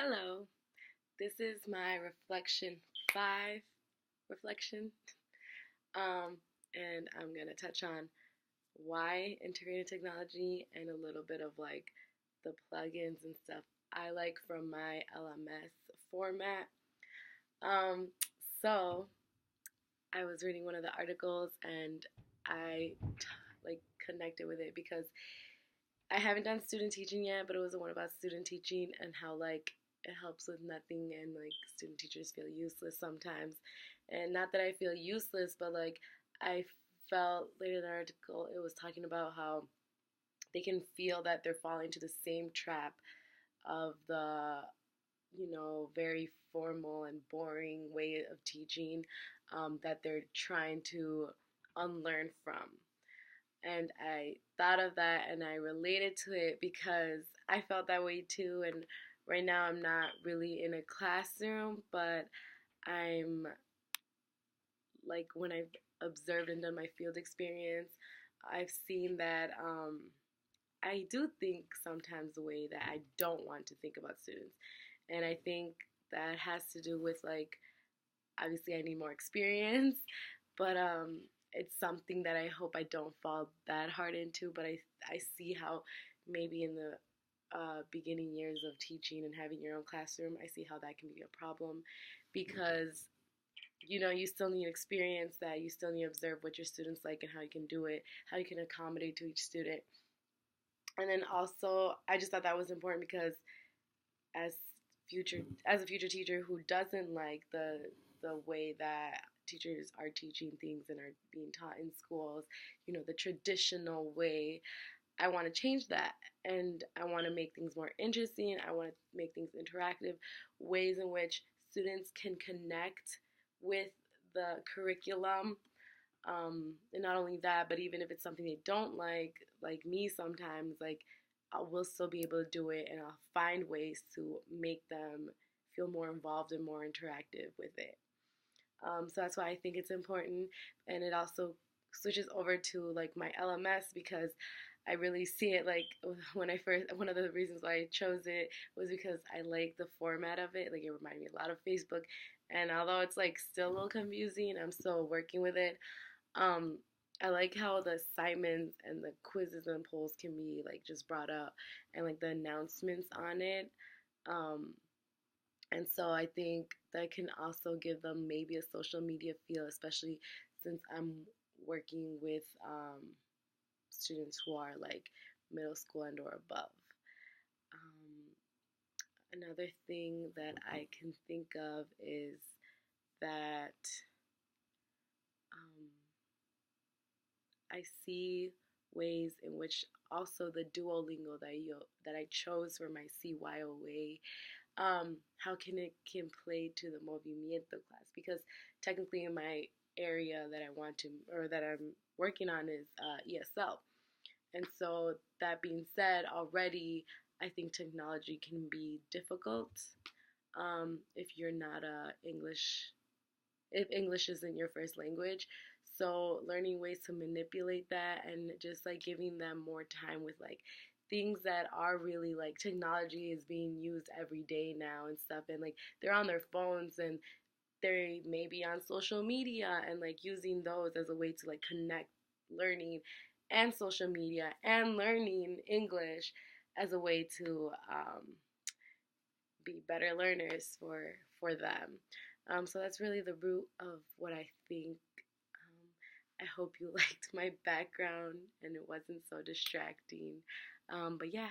Hello, this is my reflection 5 reflection. And I'm going to touch on why integrated technology and a little bit of like the plugins and stuff I like from my LMS format. Um, so I was reading one of the articles and I like connected with it because I haven't done student teaching yet, but it was the one about student teaching and how like it helps with nothing and like student teachers feel useless sometimes. And not that I feel useless, but like I felt later in the article it was talking about how they can feel that they're falling to the same trap of the very formal and boring way of teaching that they're trying to unlearn from. And I thought of that and I related to it because I felt that way too. And right now I'm not really in a classroom, but I'm like when I've observed and done my field experience, I've seen that I do think sometimes the way that I don't want to think about students. And I think that has to do with like, obviously I need more experience, but it's something that I hope I don't fall that hard into. But I see how maybe in the beginning years of teaching and having your own classroom, I see how that can be a problem because you still need experience, that you still need to observe what your students like and how you can do it, how you can accommodate to each student. And then also I just thought that was important because as as a future teacher who doesn't like the way that teachers are teaching things and are being taught in schools, the traditional way, I want to change that. And I want to make things more interesting. I want to make things interactive, ways in which students can connect with the curriculum. And not only that, but even if it's something they don't like me sometimes, like I will still be able to do it and I'll find ways to make them feel more involved and more interactive with it. So that's why I think it's important. And it also switches over to like my LMS because I really see it like one of the reasons why I chose it was because I like the format of it. Like it reminded me a lot of Facebook. And although it's like still a little confusing, I'm still working with it. Um, I like how the assignments and the quizzes and polls can be like just brought up and like the announcements on it. Um, and so I think that can also give them maybe a social media feel, especially since I'm working with students who are like middle school and or above. Another thing that I can think of is that um, I see ways in which also the Duolingo that I chose for my CYOA, how can play to the movimiento class, because technically in my area that I want to or that I'm working on is ESL. And so that being said, already I think technology can be difficult if you're not if English isn't your first language. So learning ways to manipulate that and just like giving them more time with like things that are really like technology is being used every day now and stuff, and like they're on their phones and they may be on social media and like using those as a way to like connect learning and social media and learning English as a way to be better learners for them. So that's really the root of what I think. I hope you liked my background and it wasn't so distracting. But yeah,